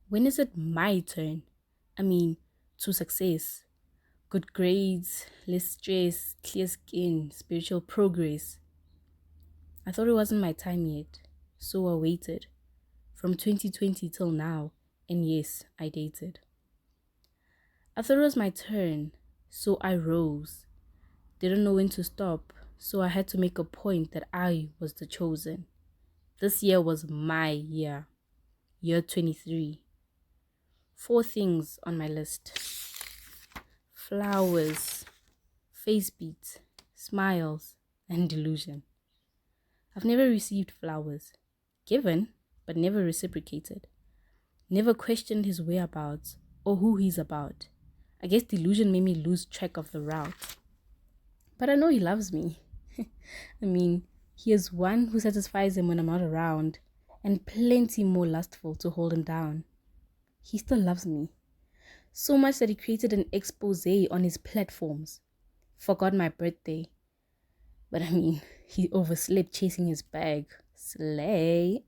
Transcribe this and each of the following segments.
When is it my turn? I mean, to success, good grades, less stress, clear skin, spiritual progress. I thought it wasn't my time yet, so I waited from 2020 till now, and yes, I dated. I thought it was my turn, so I rose. Didn't know when to stop, so I had to make a point that I was the chosen. This year was my year, year 23. Four things on my list: flowers, face beats, smiles, and delusion. I've never received flowers, given, but never reciprocated. Never questioned his whereabouts or who he's about. I guess delusion made me lose track of the route. But I know he loves me. I mean, he is one who satisfies him when I'm not around, and plenty more lustful to hold him down. He still loves me. So much that he created an expose on his platforms. Forgot my birthday. But I mean, he overslept chasing his bag. Slay.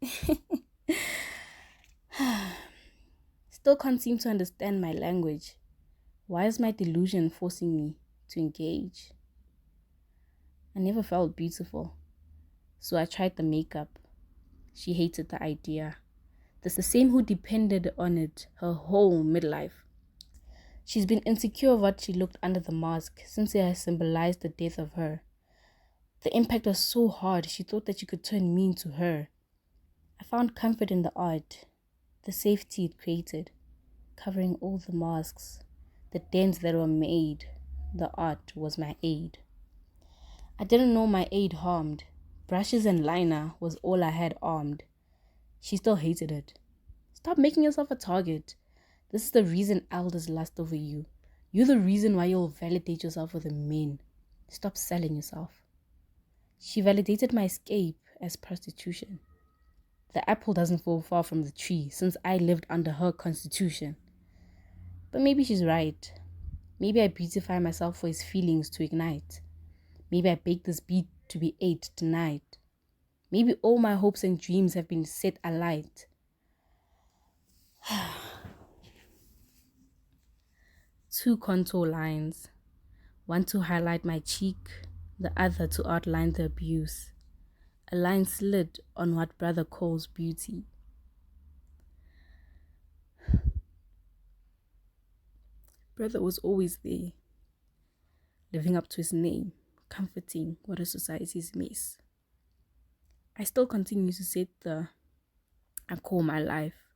Still can't seem to understand my language. Why is my delusion forcing me to engage? I never felt beautiful, so I tried the makeup. She hated the idea. That's the same who depended on it her whole midlife. She's been insecure of what she looked under the mask since it has symbolized the death of her. The impact was so hard, she thought that she could turn me into her. I found comfort in the art, the safety it created, covering all the masks, the dents that were made. The art was my aid. I didn't know my aid harmed. Brushes and liner was all I had armed. She still hated it. Stop making yourself a target. This is the reason elders lust over you. You're the reason why you'll validate yourself with the men. Stop selling yourself. She validated my escape as prostitution. The apple doesn't fall far from the tree since I lived under her constitution. But maybe she's right. Maybe I beautify myself for his feelings to ignite. Maybe I bake this beat to be ate tonight. Maybe all my hopes and dreams have been set alight. Two contour lines. One to highlight my cheek, the other to outline the abuse. A line slid on what brother calls beauty. Brother was always there, living up to his name, comforting what a society's mess. I still continue to set I call my life,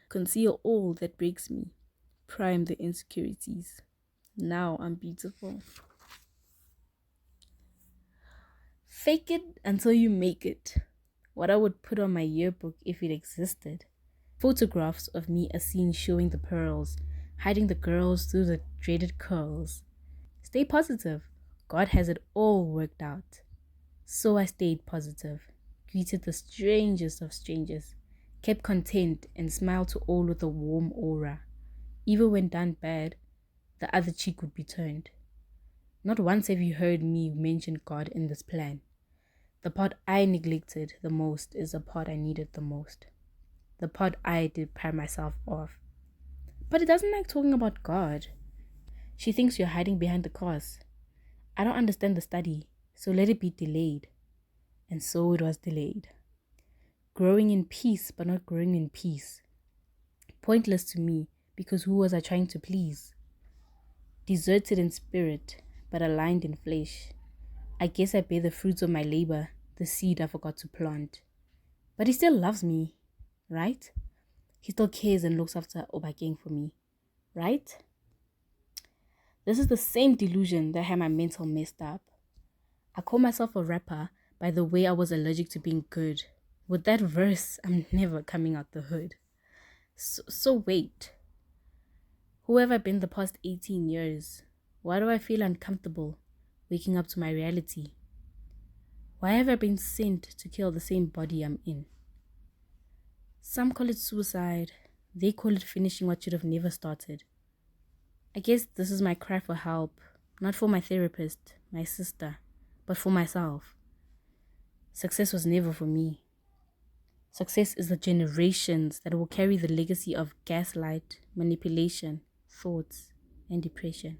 conceal all that breaks me, prime the insecurities. Now I'm beautiful. Fake it until you make it. What I would put on my yearbook if it existed. Photographs of me are seen showing the pearls, hiding the girls through the dreaded curls. Stay positive. God has it all worked out. So I stayed positive, greeted the strangest of strangers, kept content and smiled to all with a warm aura. Even when done bad, the other cheek would be turned. Not once have you heard me mention God in this plan. The part I neglected the most is the part I needed the most. The part I did pride myself of. But it doesn't like talking about God. She thinks you're hiding behind the cross. I don't understand the study, so let it be delayed. And so it was delayed. Growing in peace, but not growing in peace. Pointless to me, because who was I trying to please? Deserted in spirit, but aligned in flesh. I guess I bear the fruits of my labor, the seed I forgot to plant. But he still loves me, right? He still cares and looks after Obakeng for me, right? This is the same delusion that had my mental messed up. I call myself a rapper by the way I was allergic to being good. With that verse, I'm never coming out the hood. So wait. Who have I been the past 18 years? Why do I feel uncomfortable waking up to my reality? Why have I been sent to kill the same body I'm in? Some call it suicide. They call it finishing what should have never started. I guess this is my cry for help, not for my therapist, my sister, but for myself. Success was never for me. Success is the generations that will carry the legacy of gaslight, manipulation, thoughts, and depression.